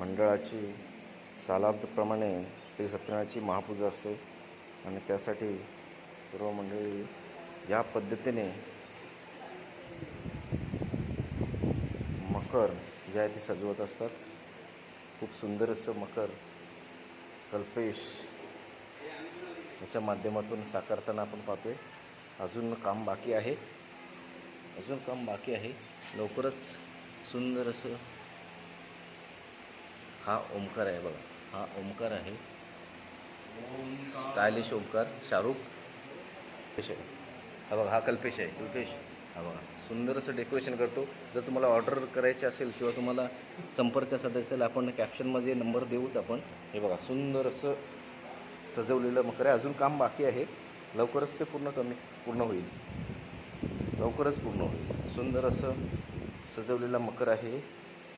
मंडळाची सालाबप्रमाणे श्री सत्यनारायणाची महापूजा असते आणि त्यासाठी सर्व मंडळी या पद्धतीने मकर जे आहे ते सजवत असतात. खूप सुंदर असं मकर कल्पेश याच्या माध्यमातून साकारताना आपण पाहतोय. अजून काम बाकी आहे, लवकरच सुंदर असं हा ओंकार आहे बघा, हा ओंकार आहे, स्टायलिश ओंकार. शाहरुख हा बघा, हा कल्पेश आहे, हा बघा सुंदर असं डेकोरेशन करतो. जर तुम्हाला ऑर्डर करायची असेल किंवा तुम्हाला संपर्क साधायचा असेल, आपण कॅप्शनमध्ये नंबर देऊच आपण. हे बघा सुंदर असं सजवलेलं मकर आहे. अजून काम बाकी आहे, लवकरच ते पूर्ण होईल. सुंदर असं सजवलेला मकर आहे.